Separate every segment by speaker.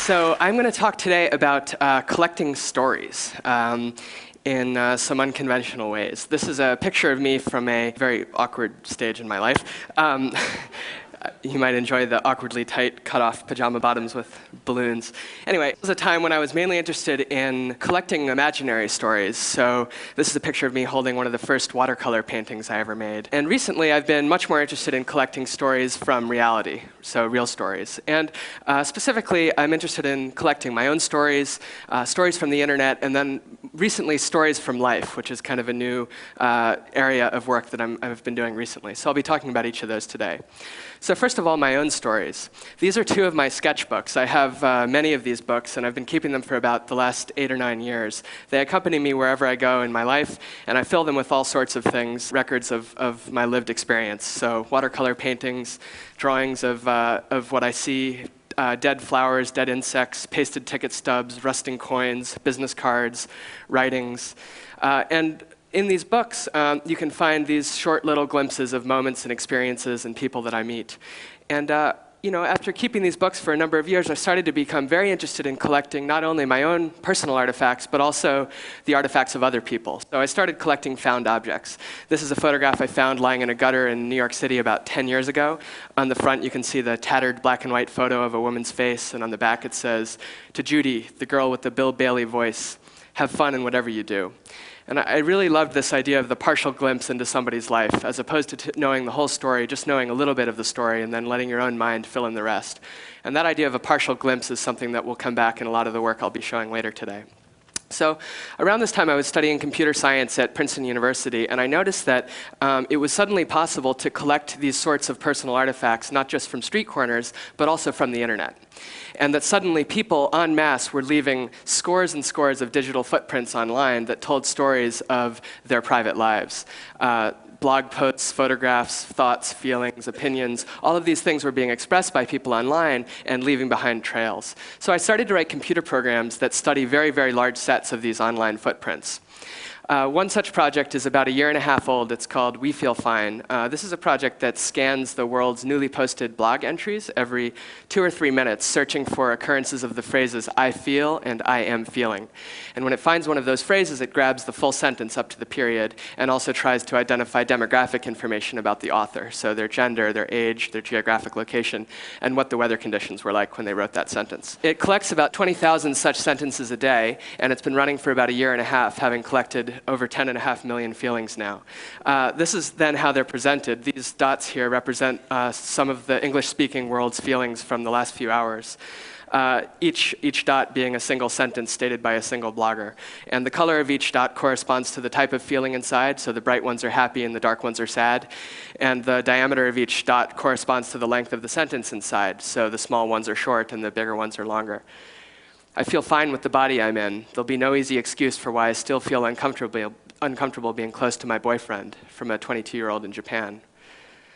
Speaker 1: So I'm going to talk today about collecting stories in some unconventional ways. This is a picture of me from a very awkward stage in my life. You might enjoy the awkwardly tight cut-off pajama bottoms with balloons. Anyway, it was a time when I was mainly interested in collecting imaginary stories. So this is a picture of me holding one of the first watercolor paintings I ever made. And recently, I've been much more interested in collecting stories from reality, so real stories. And specifically, I'm interested in collecting my own stories, stories from the internet, and then recently, stories from life, which is kind of a new area of work that I've been doing recently. So I'll be talking about each of those today. So first of all, my own stories. These are two of my sketchbooks. I have many of these books, and I've been keeping them for about the last 8 or 9 years. They accompany me wherever I go in my life, and I fill them with all sorts of things, records of my lived experience. So watercolor paintings, drawings of what I see, dead flowers, dead insects, pasted ticket stubs, rusting coins, business cards, writings. And in these books, you can find these short little glimpses of moments and experiences and people that I meet. And after keeping these books for a number of years, I started to become very interested in collecting not only my own personal artifacts, but also the artifacts of other people. So I started collecting found objects. This is a photograph I found lying in a gutter in New York City about 10 years ago. On the front, you can see the tattered black and white photo of a woman's face, and on the back it says, "To Judy, the girl with the Bill Bailey voice, have fun in whatever you do." And I really loved this idea of the partial glimpse into somebody's life, as opposed to knowing the whole story, just knowing a little bit of the story and then letting your own mind fill in the rest. And that idea of a partial glimpse is something that will come back in a lot of the work I'll be showing later today. So around this time, I was studying computer science at Princeton University, and I noticed that it was suddenly possible to collect these sorts of personal artifacts, not just from street corners, but also from the internet. And that suddenly people en masse were leaving scores and scores of digital footprints online that told stories of their private lives. Blog posts, photographs, thoughts, feelings, opinions, all of these things were being expressed by people online and leaving behind trails. So I started to write computer programs that study very, very large sets of these online footprints. One such project is about 1.5 years old. It's called We Feel Fine. This is a project that scans the world's newly posted blog entries every 2 or 3 minutes, searching for occurrences of the phrases "I feel" and "I am feeling." And when it finds one of those phrases, it grabs the full sentence up to the period and also tries to identify demographic information about the author, so their gender, their age, their geographic location, and what the weather conditions were like when they wrote that sentence. It collects about 20,000 such sentences a day, and it's been running for about 1.5 years, having collected over 10.5 million feelings now. This is then how they're presented. These dots here represent some of the English-speaking world's feelings from the last few hours. Each dot being a single sentence stated by a single blogger. And the color of each dot corresponds to the type of feeling inside, so the bright ones are happy and the dark ones are sad. And the diameter of each dot corresponds to the length of the sentence inside, so the small ones are short and the bigger ones are longer. I feel fine with the body I'm in. There'll be no easy excuse for why I still feel uncomfortable being close to my boyfriend, from a 22-year-old in Japan.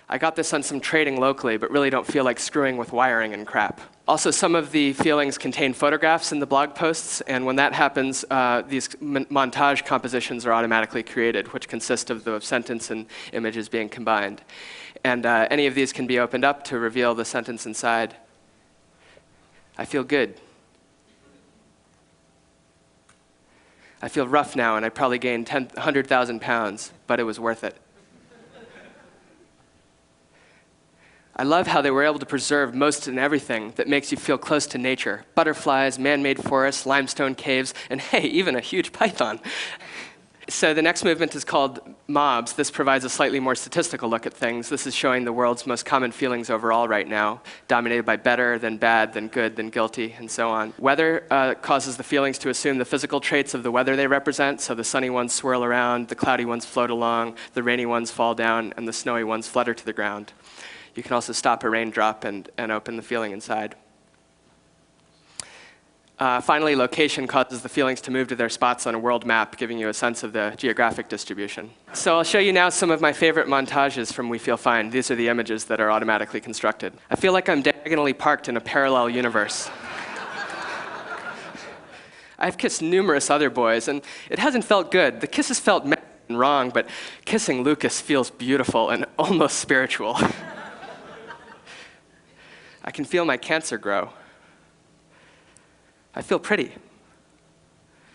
Speaker 1: I got this on some trading locally, but really don't feel like screwing with wiring and crap. Also, some of the feelings contain photographs in the blog posts, and when that happens, these montage compositions are automatically created, which consist of the sentence and images being combined. And any of these can be opened up to reveal the sentence inside. I feel good. I feel rough now, and I probably gained 100,000 pounds, but it was worth it. I love how they were able to preserve most and everything that makes you feel close to nature. Butterflies, man-made forests, limestone caves, and hey, even a huge python. So the next movement is called Mobs. This provides a slightly more statistical look at things. This is showing the world's most common feelings overall right now, dominated by better, then bad, then good, then guilty, and so on. Weather causes the feelings to assume the physical traits of the weather they represent, so the sunny ones swirl around, the cloudy ones float along, the rainy ones fall down, and the snowy ones flutter to the ground. You can also stop a raindrop and open the feeling inside. Finally, location causes the feelings to move to their spots on a world map, giving you a sense of the geographic distribution. So I'll show you now some of my favorite montages from We Feel Fine. These are the images that are automatically constructed. I feel like I'm diagonally parked in a parallel universe. I've kissed numerous other boys, and it hasn't felt good. The kisses felt messy and wrong, but kissing Lucas feels beautiful and almost spiritual. I can feel my cancer grow. I feel pretty.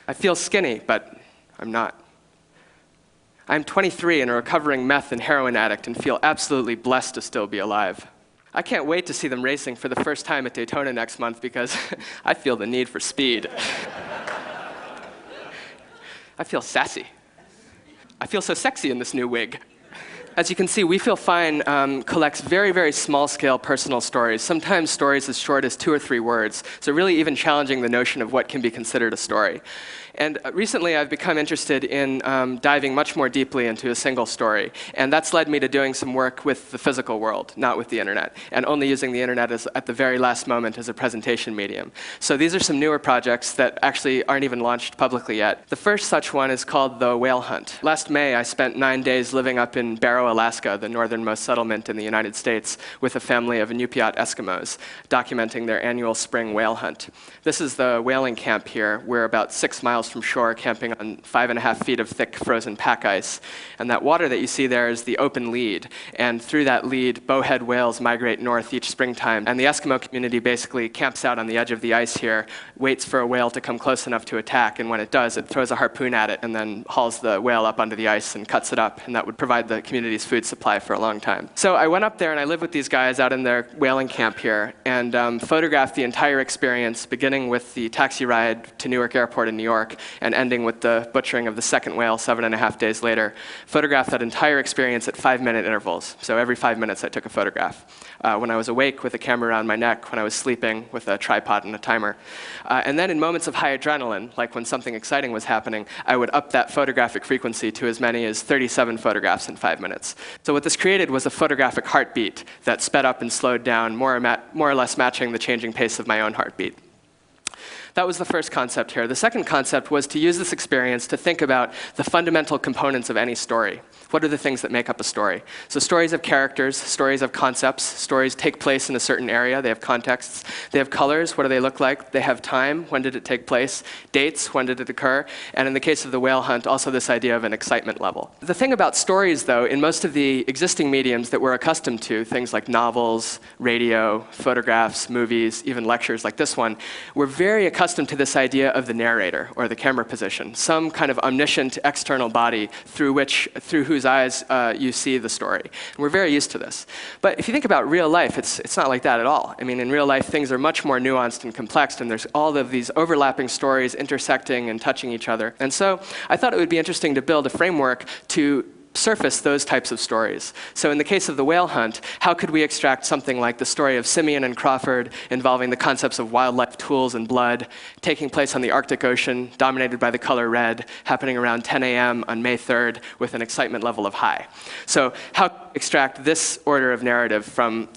Speaker 1: I feel skinny, but I'm not. I'm 23 and a recovering meth and heroin addict and feel absolutely blessed to still be alive. I can't wait to see them racing for the first time at Daytona next month because I feel the need for speed. I feel sassy. I feel so sexy in this new wig. As you can see, We Feel Fine collects very, very small-scale personal stories, sometimes stories as short as 2 or 3 words, so really even challenging the notion of what can be considered a story. And recently, I've become interested in diving much more deeply into a single story, and that's led me to doing some work with the physical world, not with the internet, and only using the internet at the very last moment as a presentation medium. So these are some newer projects that actually aren't even launched publicly yet. The first such one is called The Whale Hunt. Last May, I spent 9 days living up in Barrow, Alaska, the northernmost settlement in the United States, with a family of Inupiat Eskimos, documenting their annual spring whale hunt. This is the whaling camp here. We're about 6 miles from shore, camping on 5.5 feet of thick frozen pack ice. And that water that you see there is the open lead. And through that lead, bowhead whales migrate north each springtime. And the Eskimo community basically camps out on the edge of the ice here, waits for a whale to come close enough to attack, and when it does, it throws a harpoon at it and then hauls the whale up onto the ice and cuts it up. And that would provide the community's food supply for a long time. So I went up there and I lived with these guys out in their whaling camp here and photographed the entire experience, beginning with the taxi ride to Newark Airport in New York and ending with the butchering of the second whale 7.5 days later. Photographed that entire experience at 5-minute intervals. So every 5 minutes I took a photograph. When I was awake with a camera around my neck, when I was sleeping with a tripod and a timer. And then in moments of high adrenaline, like when something exciting was happening, I would up that photographic frequency to as many as 37 photographs in 5 minutes. So what this created was a photographic heartbeat that sped up and slowed down, more or less matching the changing pace of my own heartbeat. That was the first concept here. The second concept was to use this experience to think about the fundamental components of any story. What are the things that make up a story? So stories have characters, stories have concepts, stories take place in a certain area, they have contexts, they have colors, what do they look like? They have time, when did it take place? Dates, when did it occur? And in the case of the whale hunt, also this idea of an excitement level. The thing about stories, though, in most of the existing mediums that we're accustomed to, things like novels, radio, photographs, movies, even lectures like this one, we're very accustomed to this idea of the narrator, or the camera position, some kind of omniscient external body through whose eyes you see the story. And we're very used to this. But if you think about real life, it's not like that at all. I mean, in real life, things are much more nuanced and complex, and there's all of these overlapping stories intersecting and touching each other. And so I thought it would be interesting to build a framework to surface those types of stories. So in the case of the whale hunt, how could we extract something like the story of Simeon and Crawford involving the concepts of wildlife tools and blood, taking place on the Arctic Ocean, dominated by the color red, happening around 10 a.m. on May 3rd with an excitement level of high. So how extract this order of narrative from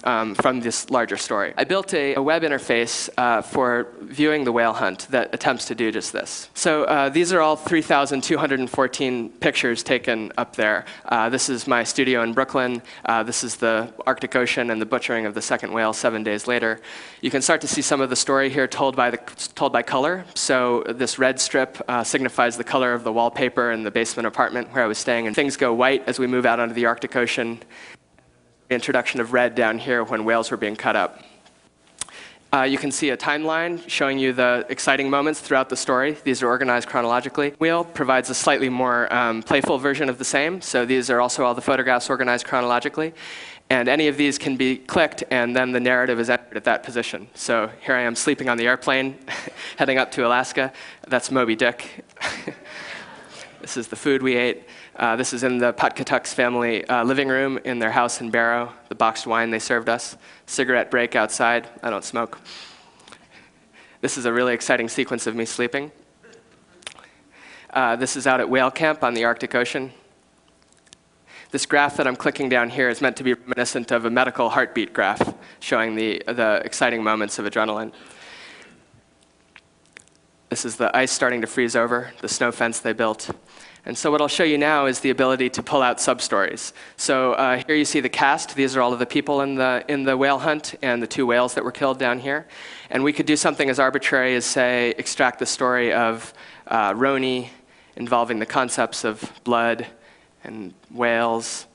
Speaker 1: this larger story? I built a web interface for viewing the whale hunt that attempts to do just this. So these are all 3,214 pictures taken up there. This is my studio in Brooklyn. This is the Arctic Ocean and the butchering of the second whale 7 days later. You can start to see some of the story here told by color. So this red strip signifies the color of the wallpaper in the basement apartment where I was staying, and things go white as we move out onto the Arctic Ocean. The introduction of red down here when whales were being cut up. You can see a timeline showing you the exciting moments throughout the story. These are organized chronologically. Wheel provides a slightly more playful version of the same. So these are also all the photographs organized chronologically. And any of these can be clicked, and then the narrative is entered at that position. So here I am sleeping on the airplane, heading up to Alaska. That's Moby Dick. This is the food we ate. This is in the Patkatuks family living room in their house in Barrow, the boxed wine they served us. Cigarette break outside. I don't smoke. This is a really exciting sequence of me sleeping. This is out at whale camp on the Arctic Ocean. This graph that I'm clicking down here is meant to be reminiscent of a medical heartbeat graph, showing the exciting moments of adrenaline. This is the ice starting to freeze over, the snow fence they built. And so what I'll show you now is the ability to pull out sub-stories. So here you see the cast. These are all of the people in the whale hunt and the 2 whales that were killed down here. And we could do something as arbitrary as, say, extract the story of Roni involving the concepts of blood and whales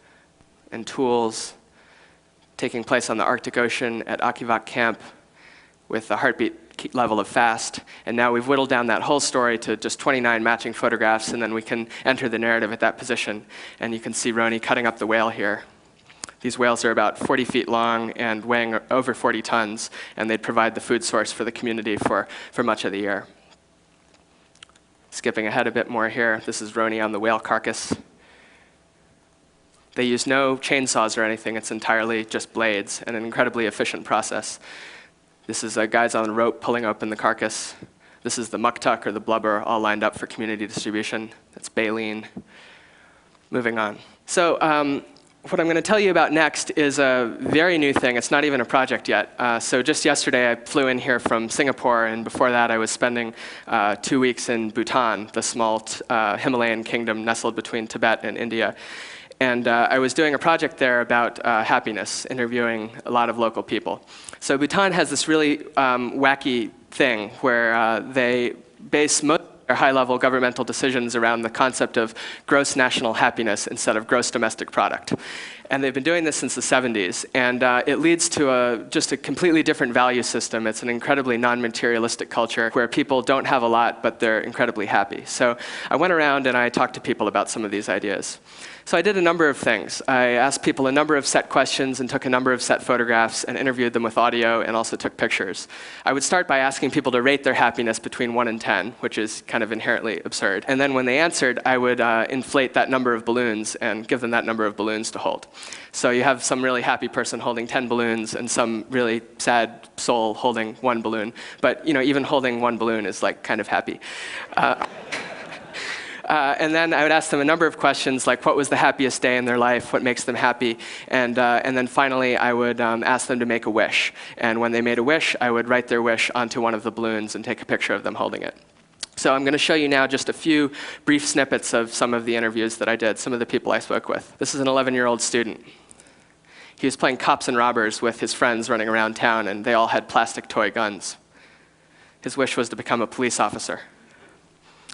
Speaker 1: and tools taking place on the Arctic Ocean at Akivak Camp with the heartbeat level of fast. And now we've whittled down that whole story to just 29 matching photographs, and then we can enter the narrative at that position. And you can see Roni cutting up the whale here. These whales are about 40 feet long and weighing over 40 tons, and they'd provide the food source for the community for much of the year. Skipping ahead a bit more here, this is Roni on the whale carcass. They use no chainsaws or anything. It's entirely just blades, and an incredibly efficient process. This is guys on a rope pulling open the carcass. This is the muktuk, or the blubber, all lined up for community distribution. That's baleen. Moving on. So what I'm going to tell you about next is a very new thing. It's not even a project yet. So just yesterday, I flew in here from Singapore, and before that, I was spending 2 weeks in Bhutan, the small Himalayan kingdom nestled between Tibet and India. And I was doing a project there about happiness, interviewing a lot of local people. So Bhutan has this really wacky thing where they base most of their high-level governmental decisions around the concept of gross national happiness instead of gross domestic product. And they've been doing this since the 70s, and it leads to just a completely different value system. It's an incredibly non-materialistic culture where people don't have a lot, but they're incredibly happy. So I went around and I talked to people about some of these ideas. So I did a number of things. I asked people a number of set questions and took a number of set photographs and interviewed them with audio and also took pictures. I would start by asking people to rate their happiness between 1 and 10, which is kind of inherently absurd. And then when they answered, I would inflate that number of balloons and give them that number of balloons to hold. So you have some really happy person holding 10 balloons and some really sad soul holding 1 balloon. But even holding 1 balloon is like kind of happy. And then I would ask them a number of questions, like what was the happiest day in their life, what makes them happy, and then finally I would ask them to make a wish. And when they made a wish, I would write their wish onto one of the balloons and take a picture of them holding it. So I'm going to show you now just a few brief snippets of some of the interviews that I did, some of the people I spoke with. This is an 11-year-old student. He was playing cops and robbers with his friends running around town, and they all had plastic toy guns. His wish was to become a police officer.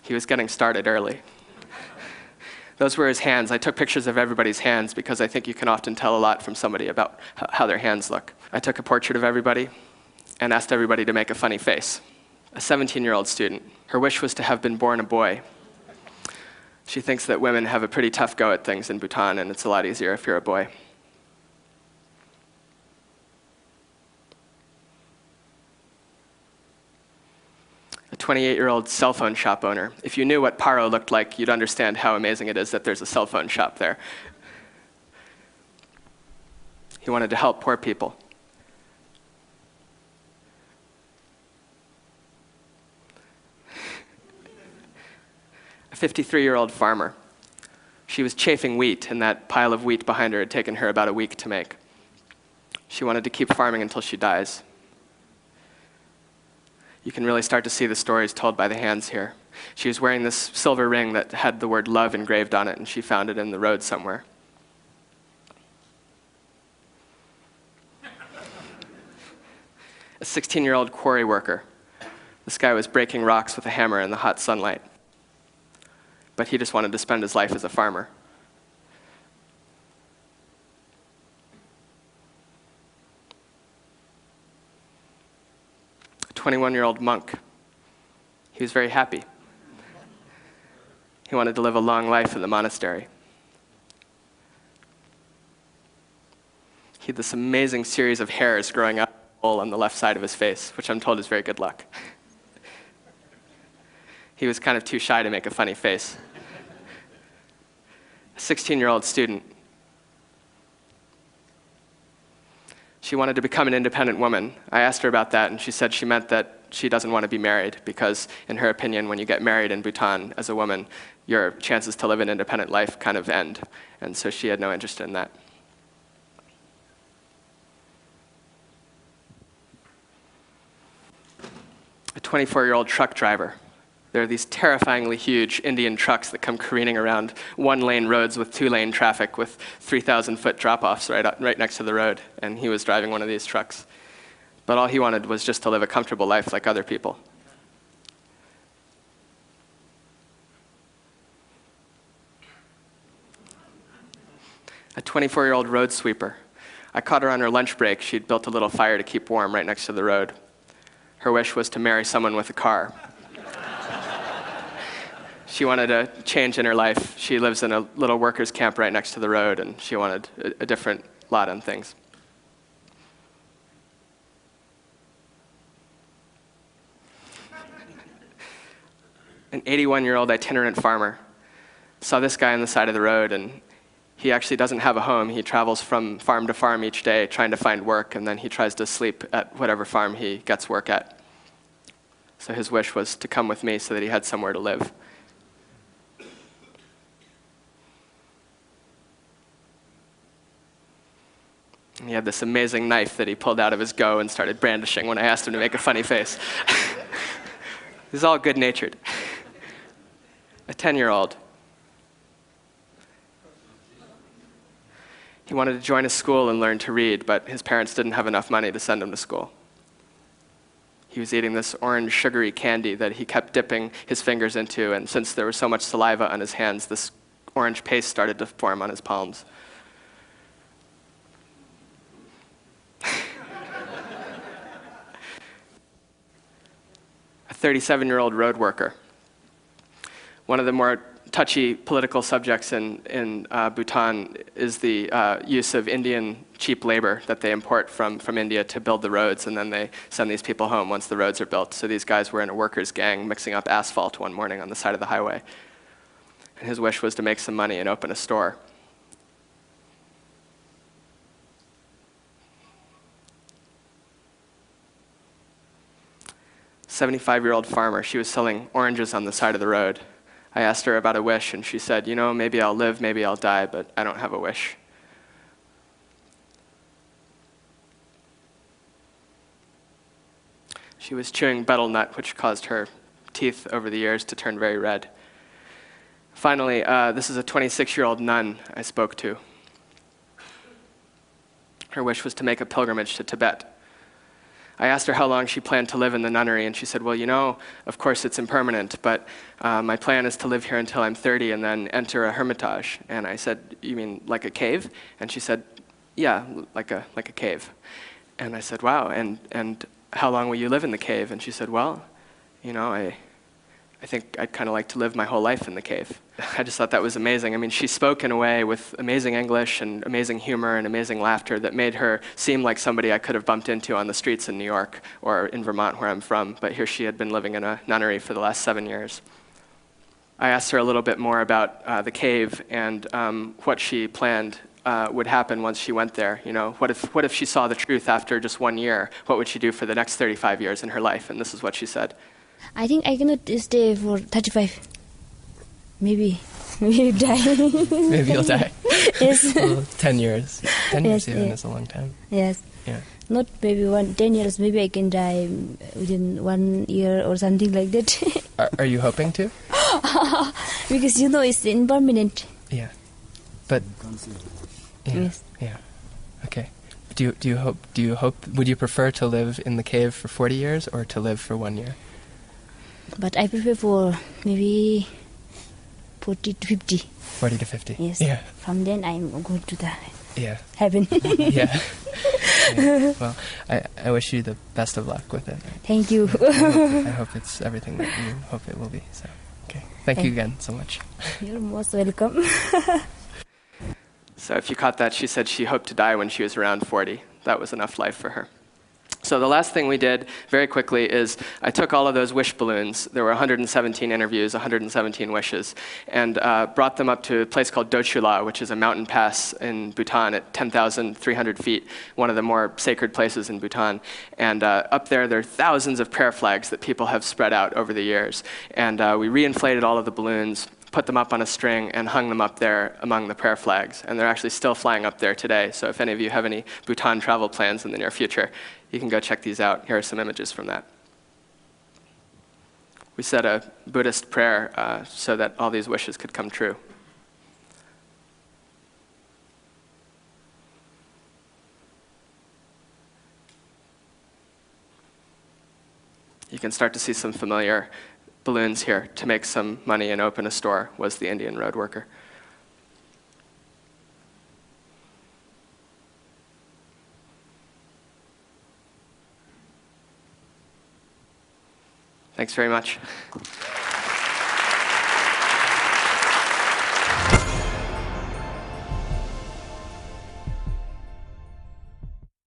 Speaker 1: He was getting started early. Those were his hands. I took pictures of everybody's hands because I think you can often tell a lot from somebody about how their hands look. I took a portrait of everybody and asked everybody to make a funny face. A 17-year-old student. Her wish was to have been born a boy. She thinks that women have a pretty tough go at things in Bhutan, and it's a lot easier if you're a boy. A 28-year-old cell phone shop owner. If you knew what Paro looked like, you'd understand how amazing it is that there's a cell phone shop there. He wanted to help poor people. A 53-year-old farmer. She was chafing wheat, and that pile of wheat behind her had taken her about a week to make. She wanted to keep farming until she dies. You can really start to see the stories told by the hands here. She was wearing this silver ring that had the word love engraved on it, and she found it in the road somewhere. A 16-year-old quarry worker. This guy was breaking rocks with a hammer in the hot sunlight. But he just wanted to spend his life as a farmer. A 21-year-old monk. He was very happy. He wanted to live a long life in the monastery. He had this amazing series of hairs growing up on the left side of his face, which I'm told is very good luck. He was kind of too shy to make a funny face. A 16-year-old student. She wanted to become an independent woman. I asked her about that, and she said she meant that she doesn't want to be married because, in her opinion, when you get married in Bhutan as a woman, your chances to live an independent life kind of end. And so she had no interest in that. A 24-year-old truck driver. There are these terrifyingly huge Indian trucks that come careening around one-lane roads with two-lane traffic with 3,000-foot drop-offs right next to the road, and he was driving one of these trucks. But all he wanted was just to live a comfortable life like other people. A 24-year-old road sweeper. I caught her on her lunch break. She'd built a little fire to keep warm right next to the road. Her wish was to marry someone with a car. She wanted a change in her life. She lives in a little workers' camp right next to the road, and she wanted a different lot on things. An 81-year-old itinerant farmer saw this guy on the side of the road, and he actually doesn't have a home. He travels from farm to farm each day trying to find work, and then he tries to sleep at whatever farm he gets work at. So his wish was to come with me so that he had somewhere to live. And he had this amazing knife that he pulled out of his go and started brandishing when I asked him to make a funny face. He's all good-natured. A 10-year-old. He wanted to join a school and learn to read, but his parents didn't have enough money to send him to school. He was eating this orange sugary candy that he kept dipping his fingers into, and since there was so much saliva on his hands, this orange paste started to form on his palms. A 37-year-old road worker. One of the more touchy political subjects in Bhutan is the use of Indian cheap labor that they import from India to build the roads, and then they send these people home once the roads are built. So these guys were in a workers' gang mixing up asphalt one morning on the side of the highway. And his wish was to make some money and open a store. A 75-year-old farmer, she was selling oranges on the side of the road. I asked her about a wish, and she said, you know, maybe I'll live, maybe I'll die, but I don't have a wish. She was chewing betel nut, which caused her teeth over the years to turn very red. Finally, this is a 26-year-old nun I spoke to. Her wish was to make a pilgrimage to Tibet. I asked her how long she planned to live in the nunnery, and she said, well, you know, of course it's impermanent, but my plan is to live here until I'm 30 and then enter a hermitage. And I said, you mean like a cave? And she said, yeah, like a cave. And I said, wow, and how long will you live in the cave? And she said, well, you know, I think I'd kind of like to live my whole life in the cave. I just thought that was amazing. I mean, she spoke in a way with amazing English and amazing humor and amazing laughter that made her seem like somebody I could have bumped into on the streets in New York or in Vermont, where I'm from. But here she had been living in a nunnery for the last 7 years. I asked her a little bit more about the cave and what she planned would happen once she went there. You know, what if she saw the truth after just 1 year? What would she do for the next 35 years in her life? And this is what she said.
Speaker 2: I think I cannot stay for 35. Maybe die.
Speaker 3: Maybe you'll die.
Speaker 2: Yes.
Speaker 3: Well, 10 years. 10 years
Speaker 2: Yes,
Speaker 3: even
Speaker 2: yeah.
Speaker 3: is a long time.
Speaker 2: Yes.
Speaker 3: Yeah.
Speaker 2: Not maybe 10 years. Maybe I can die within 1 year or something like that.
Speaker 3: Are you hoping to?
Speaker 2: Because you know it's impermanent.
Speaker 3: Yeah. But yeah.
Speaker 2: Yes.
Speaker 3: Yeah. Okay. Do you hope would you prefer to live in the cave for 40 years or to live for 1 year?
Speaker 2: But I prefer for maybe 40 to 50.
Speaker 3: 40 to 50.
Speaker 2: Yes.
Speaker 3: Yeah.
Speaker 2: From then I'm going to the
Speaker 3: Yeah.
Speaker 2: heaven.
Speaker 3: Yeah. Yeah. Well, I wish you the best of luck with it.
Speaker 2: Thank you.
Speaker 3: I hope it's everything that you hope it will be. So, okay. Thank you again so much.
Speaker 2: You're most welcome.
Speaker 1: So if you caught that, she said she hoped to die when she was around 40. That was enough life for her. So the last thing we did very quickly is I took all of those wish balloons. There were 117 interviews, 117 wishes, and brought them up to a place called Dochula, which is a mountain pass in Bhutan at 10,300 feet, one of the more sacred places in Bhutan. And up there are thousands of prayer flags that people have spread out over the years. And we reinflated all of the balloons, put them up on a string, and hung them up there among the prayer flags. And they're actually still flying up there today. So if any of you have any Bhutan travel plans in the near future, you can go check these out. Here are some images from that. We said a Buddhist prayer so that all these wishes could come true. You can start to see some familiar balloons here. To make some money and open a store was the Indian road worker. Thanks very much.